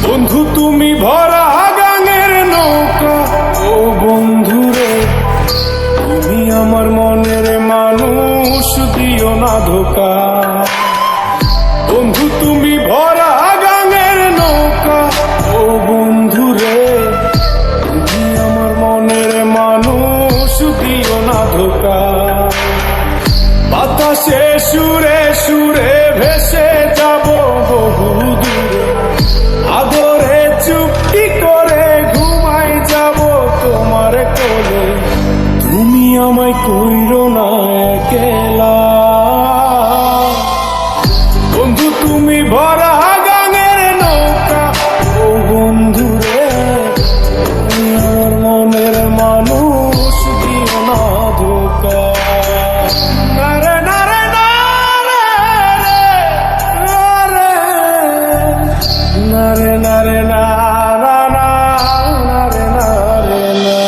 বন্ধু তুমি ভরা গাঙের নৌকা, ও বন্ধুরে তুমি আমার মনের মানুষ, দিও না ধোকা। বন্ধু তুমি ভরা গাঙের নৌকা, ও বন্ধুরে তুমি আমার মনের মানুষ, দিও না ধোকা। বাতাসে সুরে সুরে ভেসে যাব বহু দূরে, আদরে চুপটি করে ঘুমাই যাব তোমার কোলে। তুমি আমায় কইরো না একলা, বন্ধু তুমি ভরা গাঙের নৌকা, ও বন্ধুরে তুমি আমার মনের মানুষ, দিও না ধোকা। নারে নারে নারে নারে না না না নারে নারে না।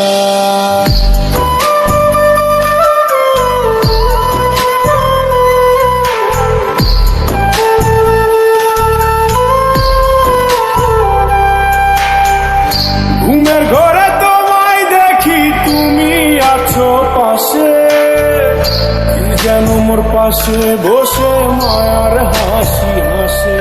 ঘুমের ঘরে তোমায় দেখি তুমি আছো পাশে, কি যেন মোর পাশে বসে মায়ার হাসি হাসে।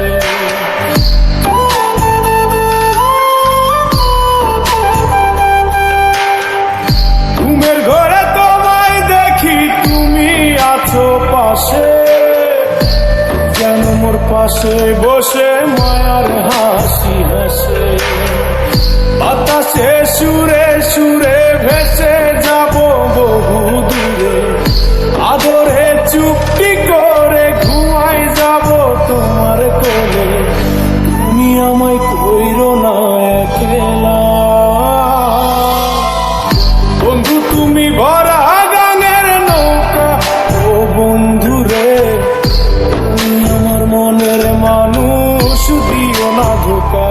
ঘুমের ঘরে তোমায় দেখি তুমি আছো পাশে, যেন মোর পাশে বসে মায়ার হাসি হাসে। বাতাসে সুরে সুরে ভেসে যাব বহু দূরে, আদরে চুপটি করে ঘুমাই যাব তোমার কোলে। তুমি আমায় কইরো না একলা, বন্ধু তুমি ভরা গাঙের নৌকা, ও বন্ধুরে তুমি আমার মনের মানুষ, দিও না ধোকা।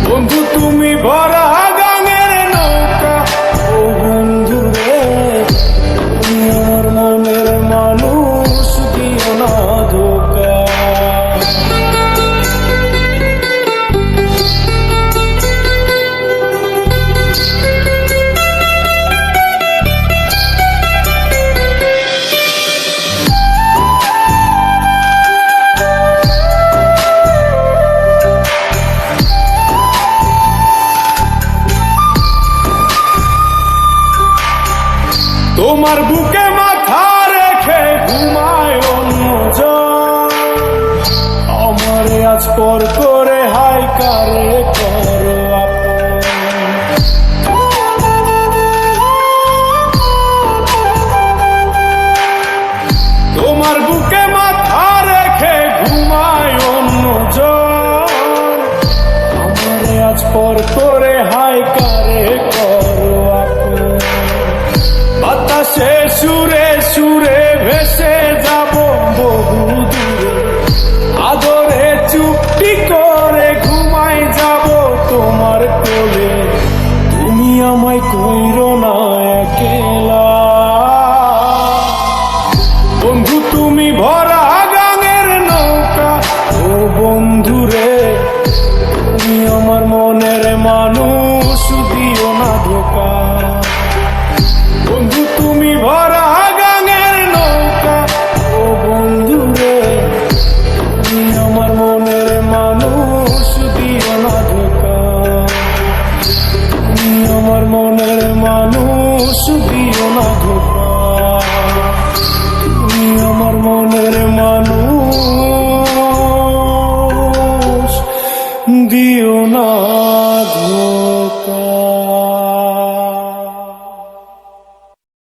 বন্ধু তুমি ভরা গাঙের নৌকা, ও বন্ধুরে তুমি আমার মনের মানুষ, দিও না ধোকা। তোমার বুকে মাথা রেখে ঘুমায় অন্যজন, আমারে আজ পর করে হাই কারে করো আপন। তোমার বুকে মাথা রেখে ঘুমায় অন্যজন, আমারে আজ পর করে হাই কারে করো আপন। বাতাসে সুরে সুরে ভেসে যাব বহু দূরে, আদরে চুপটি করে ঘুমাই যাব তোমার কোলে। তুমি আমায় কইরো